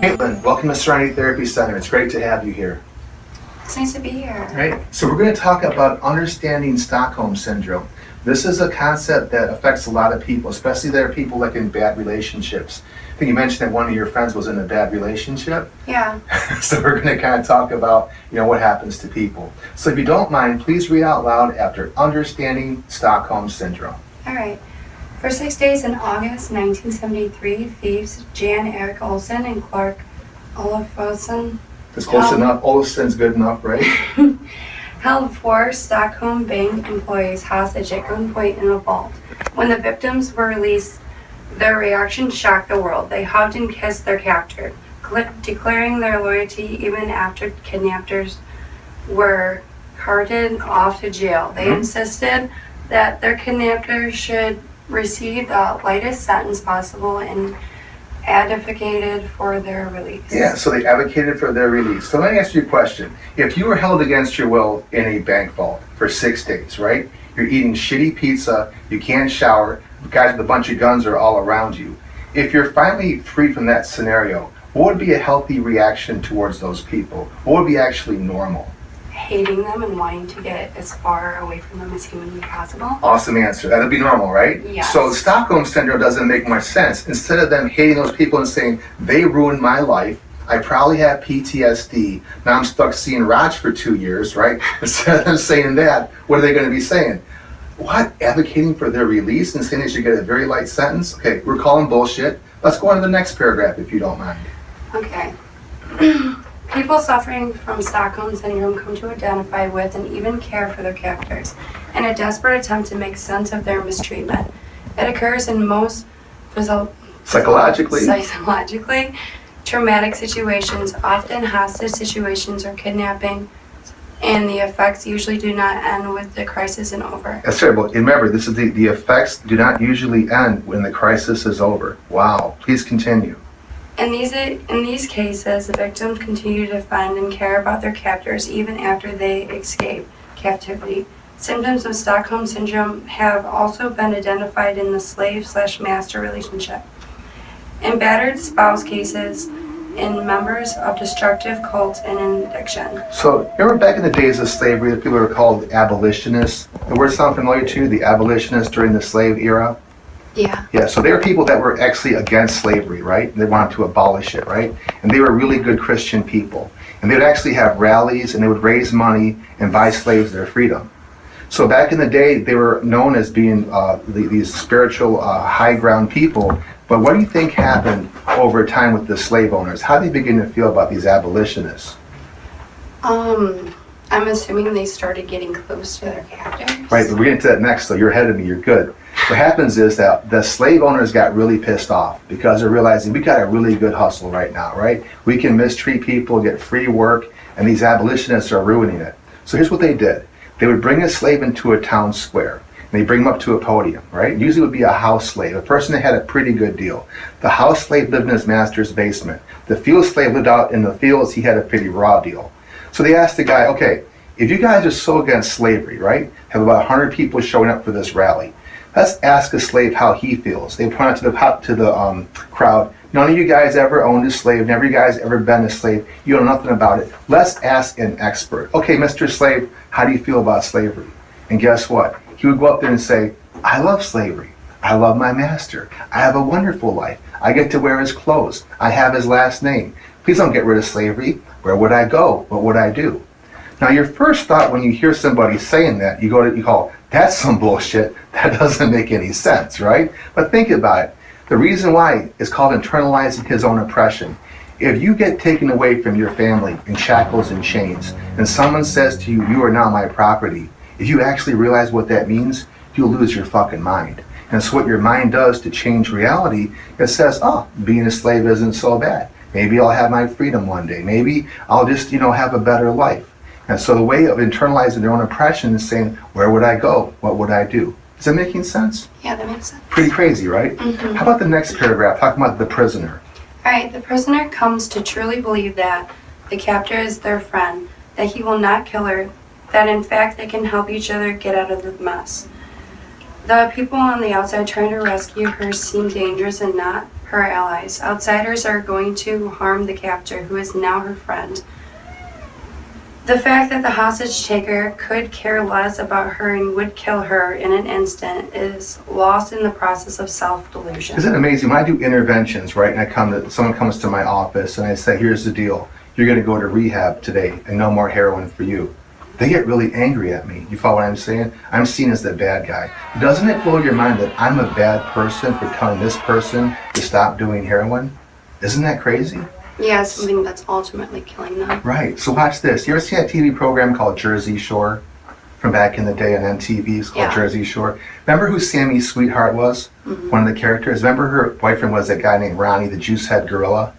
Caitlin, welcome to Serenity Therapy Center. It's great to have you here. It's nice to be here. Right. So we're going to talk about understanding Stockholm Syndrome. This is a concept that affects a lot of people, especially there are people like in bad relationships. I think you mentioned that one of your friends was in a bad relationship. Yeah. So we're going to kind of talk about, what happens to people. So if you don't mind, please read out loud after understanding Stockholm Syndrome. All right. For 6 days in August 1973, thieves Jan Erik Olsen and Clark Olofsson It's close enough. Olsen's good enough, right? held 4 Stockholm bank employees hostage at gunpoint in a vault. When the victims were released, their reaction shocked the world. They hugged and kissed their captor, declaring their loyalty even after kidnappers were carted off to jail. They insisted that their kidnappers should receive the lightest sentence possible and advocated for their release. Yeah, so they advocated for their release. So let me ask you a question. If you were held against your will in a bank vault for 6 days, right? You're eating shitty pizza, you can't shower, guys with a bunch of guns are all around you. If you're finally free from that scenario, what would be a healthy reaction towards those people? What would be actually normal? Hating them and wanting to get as far away from them as humanly possible. Awesome answer. That would be normal, right? Yes. So Stockholm Syndrome doesn't make much sense. Instead of them hating those people and saying, they ruined my life, I probably have PTSD, now I'm stuck seeing Raj for 2 years, right? Instead of them saying that, what are they going to be saying? What? Advocating for their release and saying they should get a very light sentence? Okay, we're calling bullshit. Let's go on to the next paragraph if you don't mind. Okay. People suffering from Stockholm Syndrome come to identify with and even care for their captors in a desperate attempt to make sense of their mistreatment. It occurs in most psychologically traumatic situations, often hostage situations or kidnapping, and the effects usually do not end with the crisis and over. That's terrible. Remember, this is the effects do not usually end when the crisis is over. Wow. Please continue. In these cases, the victims continue to defend and care about their captors even after they escape captivity. Symptoms of Stockholm Syndrome have also been identified in the slave/master relationship, in battered spouse cases, in members of destructive cults, and in addiction. So, remember back in the days of slavery, the people were called abolitionists? The word sound familiar to you? The abolitionists during the slave era? Yeah. Yeah, so they were people that were actually against slavery, right? They wanted to abolish it, right? And they were really good Christian people. And they would actually have rallies and they would raise money and buy slaves their freedom. So back in the day, they were known as being these spiritual high ground people. But what do you think happened over time with the slave owners? How did they begin to feel about these abolitionists? I'm assuming they started getting close to their captors. Right, but we're getting to that next, so you're ahead of me, you're good. What happens is that the slave owners got really pissed off because they're realizing we got a really good hustle right now, right? We can mistreat people, get free work, and these abolitionists are ruining it. So here's what they did. They would bring a slave into a town square. And they bring him up to a podium, right? Usually it would be a house slave, a person that had a pretty good deal. The house slave lived in his master's basement. The field slave lived out in the fields. He had a pretty raw deal. So they asked the guy, okay, if you guys are so against slavery, right? Have about 100 people showing up for this rally. Let's ask a slave how he feels. They point out to the crowd, none of you guys ever owned a slave, never you guys ever been a slave, you know nothing about it. Let's ask an expert. Okay, Mr. Slave, how do you feel about slavery? And guess what? He would go up there and say, I love slavery. I love my master. I have a wonderful life. I get to wear his clothes. I have his last name. Please don't get rid of slavery. Where would I go? What would I do? Now, your first thought when you hear somebody saying that, you call, that's some bullshit. That doesn't make any sense, right? But think about it. The reason why is called internalizing his own oppression. If you get taken away from your family in shackles and chains, and someone says to you, you are now my property, if you actually realize what that means, you'll lose your fucking mind. And so what your mind does to change reality, it says, oh, being a slave isn't so bad. Maybe I'll have my freedom one day. Maybe I'll just, have a better life. And so the way of internalizing their own oppression is saying, where would I go? What would I do? Is that making sense? Yeah, that makes sense. Pretty crazy, right? Mm-hmm. How about the next paragraph, talking about the prisoner? All right, the prisoner comes to truly believe that the captor is their friend, that he will not kill her, that in fact they can help each other get out of the mess. The people on the outside trying to rescue her seem dangerous and not her allies. Outsiders are going to harm the captor, who is now her friend. The fact that the hostage taker could care less about her and would kill her in an instant is lost in the process of self-delusion. Isn't it amazing? When I do interventions, right, and someone comes to my office and I say, here's the deal. You're going to go to rehab today and no more heroin for you. They get really angry at me. You follow what I'm saying? I'm seen as the bad guy. Doesn't it blow your mind that I'm a bad person for telling this person to stop doing heroin? Isn't that crazy? Yeah, something that's ultimately killing them. Right. So watch this. You ever see that TV program called Jersey Shore from back in the day on MTV? It's called Jersey Shore. Remember who Sammy's sweetheart was? Mm-hmm. One of the characters? Remember her boyfriend was that guy named Ronnie, the juice-head gorilla?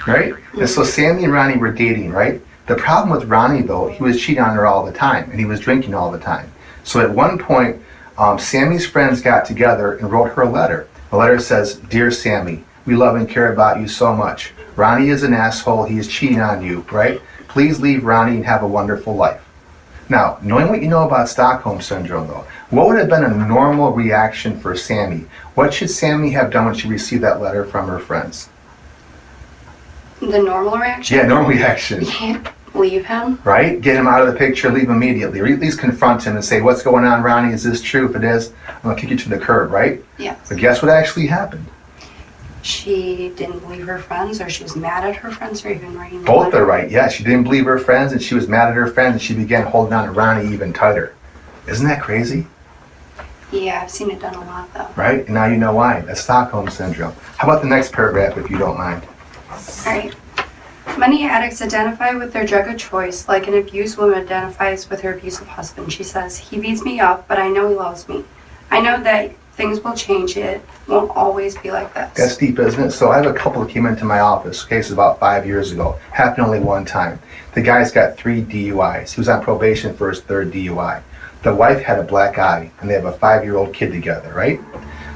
Right? Mm-hmm. And so Sammy and Ronnie were dating, right? The problem with Ronnie, though, he was cheating on her all the time, and he was drinking all the time. So at one point, Sammy's friends got together and wrote her a letter. The letter says, Dear Sammy, we love and care about you so much. Ronnie is an asshole. He is cheating on you, right? Please leave Ronnie and have a wonderful life. Now, knowing what you know about Stockholm Syndrome, though, what would have been a normal reaction for Sammy? What should Sammy have done when she received that letter from her friends? The normal reaction? Yeah, normal reaction. Leave him. Right? Get him out of the picture, leave immediately. Or at least confront him and say, what's going on, Ronnie? Is this true? If it is, I'm going to kick you to the curb, right? Yes. But guess what actually happened? She didn't believe her friends, or she was mad at her friends for even writing the Both letter. are right. Yeah, she didn't believe her friends, and she was mad at her friends, and she began holding on to Ronnie even tighter. Isn't that crazy? Yeah, I've seen it done a lot, though. Right? And now you know why. That's Stockholm Syndrome. How about the next paragraph, if you don't mind? All right. Many addicts identify with their drug of choice like an abused woman identifies with her abusive husband. She says, he beats me up, but I know he loves me. I know that things will change. It won't always be like this. That's deep, isn't it? So I have a couple that came into my office. Okay, this is about 5 years ago. Happened only one time. The guy's got 3 DUIs. He was on probation for his 3rd DUI. The wife had a black eye, and they have a 5-year-old kid together, right?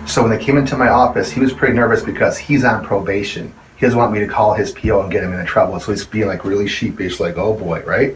So when they came into my office, he was pretty nervous because he's on probation. He doesn't want me to call his PO and get him into trouble, so he's being like really sheepish, like, oh boy, right?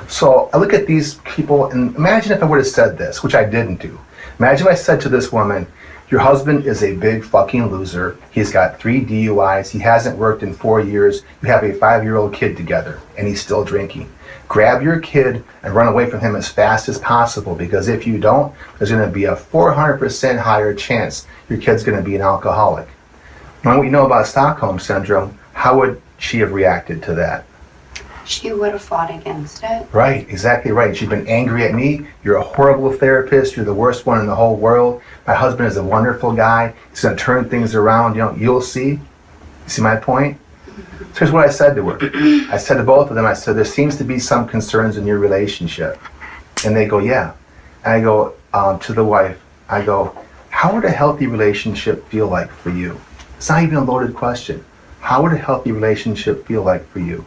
So I look at these people, and imagine if I would have said this, which I didn't do. Imagine if I said to this woman, your husband is a big fucking loser. He's got 3 DUIs. He hasn't worked in 4 years. You have a 5-year-old kid together, and he's still drinking. Grab your kid and run away from him as fast as possible, because if you don't, there's going to be a 400% higher chance your kid's going to be an alcoholic. Knowing what you know about Stockholm Syndrome, how would she have reacted to that? She would have fought against it. Right, exactly right. She'd been angry at me. You're a horrible therapist. You're the worst one in the whole world. My husband is a wonderful guy. He's going to turn things around. You'll see. You see my point? So here's what I said to her. I said to both of them, I said, there seems to be some concerns in your relationship. And they go, yeah. And I go to the wife, I go, how would a healthy relationship feel like for you? It's not even a loaded question. How would a healthy relationship feel like for you?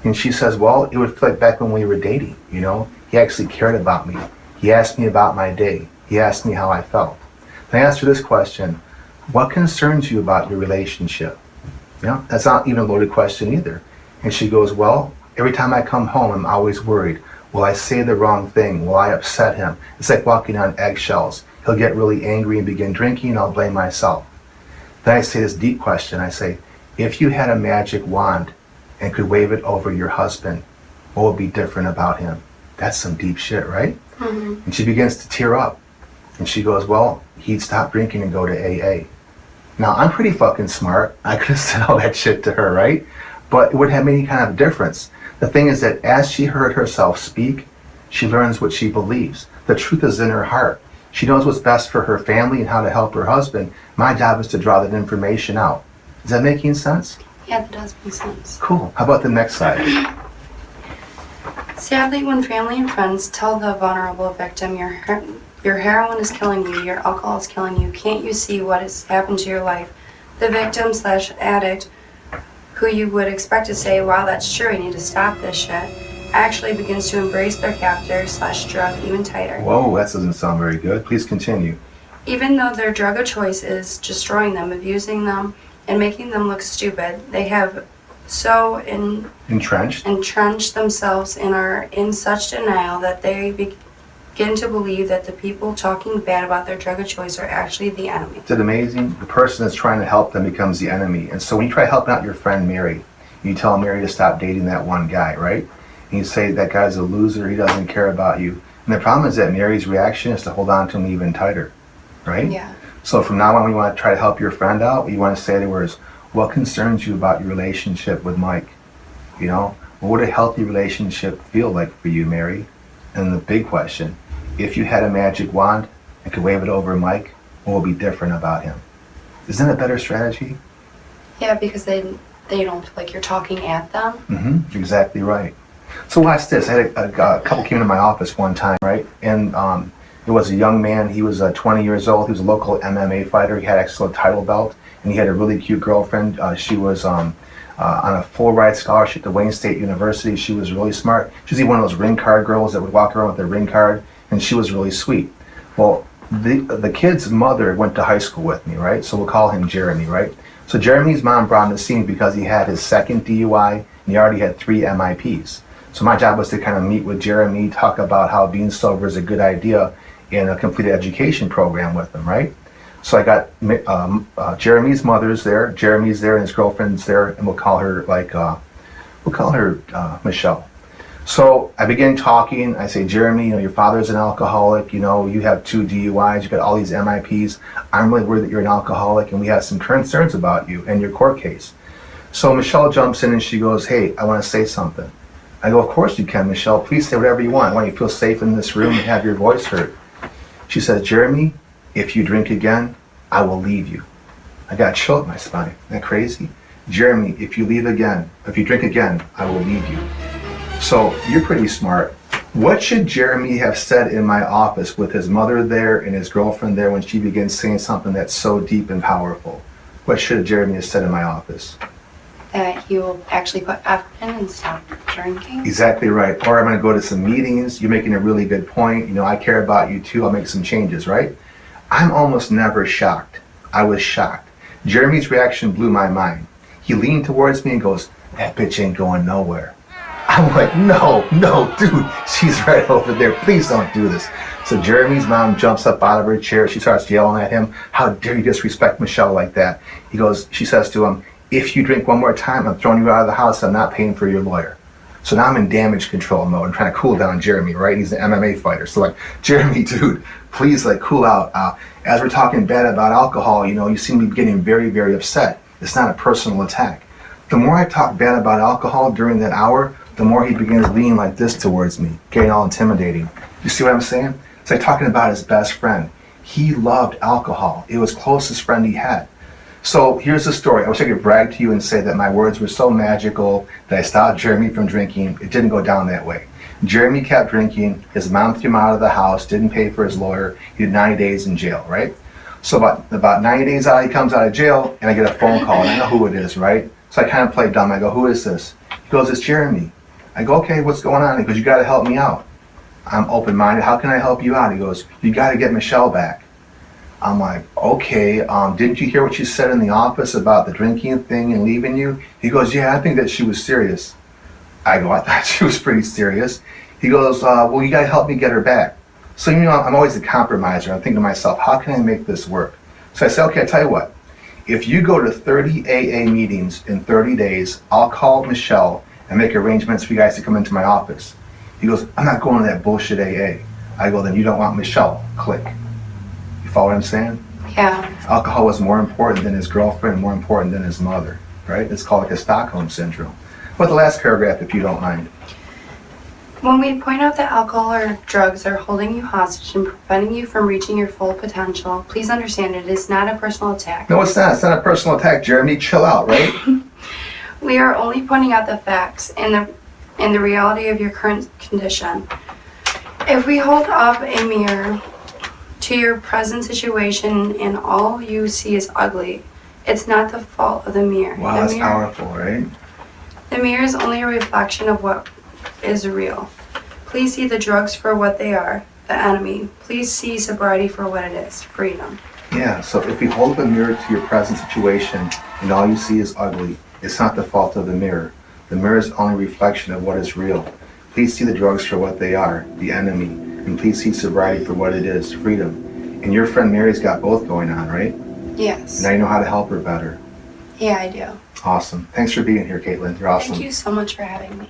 And she says, well, it would feel like back when we were dating, you know? He actually cared about me. He asked me about my day. He asked me how I felt. Then I asked her this question, what concerns you about your relationship? You know, that's not even a loaded question either. And she goes, well, every time I come home, I'm always worried. Will I say the wrong thing? Will I upset him? It's like walking on eggshells. He'll get really angry and begin drinking, and I'll blame myself. Then I say this deep question. I say, if you had a magic wand and could wave it over your husband, what would be different about him? That's some deep shit, right? Mm-hmm. And she begins to tear up. And she goes, well, he'd stop drinking and go to AA. Now, I'm pretty fucking smart. I could have said all that shit to her, right? But it wouldn't have any kind of difference. The thing is that as she heard herself speak, she learns what she believes. The truth is in her heart. She knows what's best for her family and how to help her husband. My job is to draw that information out. Is that making sense? Yeah, that does make sense. Cool. How about the next slide? Sadly, when family and friends tell the vulnerable victim, your heroin is killing you, your alcohol is killing you, can't you see what has happened to your life? The victim/addict, who you would expect to say, wow, that's true, I need to stop this shit, actually begins to embrace their captor/drug even tighter. Whoa, that doesn't sound very good. Please continue. Even though their drug of choice is destroying them, abusing them, and making them look stupid, they have so entrenched themselves and are in such denial that they begin to believe that the people talking bad about their drug of choice are actually the enemy. Is it amazing? The person that's trying to help them becomes the enemy. And so when you try helping out your friend Mary, you tell Mary to stop dating that one guy, right? And you say that guy's a loser, he doesn't care about you. And the problem is that Mary's reaction is to hold on to him even tighter, right? Yeah. So from now on, when you want to try to help your friend out, what you want to say to her is, what concerns you about your relationship with Mike? You know, what would a healthy relationship feel like for you, Mary? And the big question, if you had a magic wand and could wave it over Mike, what would be different about him? Isn't that a better strategy? Yeah, because they don't feel like you're talking at them. Mm-hmm. Exactly right. So watch this. I had a couple came into my office one time, right? And it was a young man. He was 20 years old. He was a local MMA fighter. He had actually a title belt, and he had a really cute girlfriend. She was on a full ride scholarship to Wayne State University. She was really smart. She was one of those ring card girls that would walk around with their ring card, and she was really sweet. Well, the kid's mother went to high school with me, right? So we'll call him Jeremy, right? So Jeremy's mom brought him to see me because he had his second DUI, and he already had 3 MIPs. So my job was to kind of meet with Jeremy, talk about how being sober is a good idea, in a completed education program with him, right? So I got Jeremy's mother's there, Jeremy's there, and his girlfriend's there, and we'll call her Michelle. So I begin talking. I say, Jeremy, your father's an alcoholic. You have 2 DUIs. You got all these MIPs. I'm really worried that you're an alcoholic, and we have some concerns about you and your court case. So Michelle jumps in and she goes, hey, I want to say something. I go, of course you can, Michelle. Please say whatever you want. I want you to feel safe in this room and have your voice heard. She says, Jeremy, if you drink again, I will leave you. I got a chill up my spine. Isn't that crazy? Jeremy, if you drink again, I will leave you. So you're pretty smart. What should Jeremy have said in my office with his mother there and his girlfriend there when she begins saying something that's so deep and powerful? What should Jeremy have said in my office? That he will actually put effort in and stop drinking. Exactly right. Or I'm going to go to some meetings. You're making a really good point. I care about you too. I'll make some changes, right? I'm almost never shocked. I was shocked. Jeremy's reaction blew my mind. He leaned towards me and goes, that bitch ain't going nowhere. I'm like, no, dude, she's right over there. Please don't do this. So Jeremy's mom jumps up out of her chair. She starts yelling at him. How dare you disrespect Michelle like that? She says to him, if you drink one more time, I'm throwing you out of the house. I'm not paying for your lawyer. So now I'm in damage control mode. I'm trying to cool down Jeremy, right? He's an MMA fighter. So Jeremy, dude, please cool out. As we're talking bad about alcohol, you seem to be getting very, very upset. It's not a personal attack. The more I talk bad about alcohol during that hour, the more he begins leaning like this towards me, getting all intimidating. You see what I'm saying? It's like talking about his best friend. He loved alcohol. It was the closest friend he had. So here's the story. I wish I could brag to you and say that my words were so magical that I stopped Jeremy from drinking. It didn't go down that way. Jeremy kept drinking. His mom threw him out of the house, didn't pay for his lawyer. He did 90 days in jail, right? So about 90 days out, he comes out of jail, and I get a phone call, and I know who it is, right? So I kind of play dumb. I go, who is this? He goes, it's Jeremy. I go, okay, what's going on? He goes, you got to help me out. I'm open-minded. How can I help you out? He goes, you got to get Michelle back. I'm like, okay, didn't you hear what she said in the office about the drinking thing and leaving you? He goes, yeah, I think that she was serious. I go, I thought she was pretty serious. He goes, well, you got to help me get her back. So, I'm always a compromiser. I'm thinking to myself, how can I make this work? So I said, okay, I'll tell you what. If you go to 30 AA meetings in 30 days, I'll call Michelle and make arrangements for you guys to come into my office. He goes, I'm not going to that bullshit AA. I go, then you don't want Michelle. Click. You follow what I'm saying? Yeah. Alcohol was more important than his girlfriend, more important than his mother, right? It's called a Stockholm Syndrome. But the last paragraph, if you don't mind. When we point out that alcohol or drugs are holding you hostage and preventing you from reaching your full potential, please understand it is not a personal attack. No, it's not. It's not a personal attack, Jeremy. Chill out, right? We are only pointing out the facts and the reality of your current condition. If we hold up a mirror to your present situation and all you see is ugly, it's not the fault of the mirror. Wow, that's powerful, right? The mirror is only a reflection of what is real. Please see the drugs for what they are, the enemy. Please see sobriety for what it is, freedom. Yeah, so if we hold the mirror to your present situation and all you see is ugly, it's not the fault of the mirror. The mirror is only a reflection of what is real. Please see the drugs for what they are, the enemy. and please see sobriety for what it is, freedom. And your friend Mary's got both going on, right? Yes. Now you know how to help her better. Yeah, I do. Awesome. Thanks for being here, Caitlin. You're awesome. Thank you so much for having me.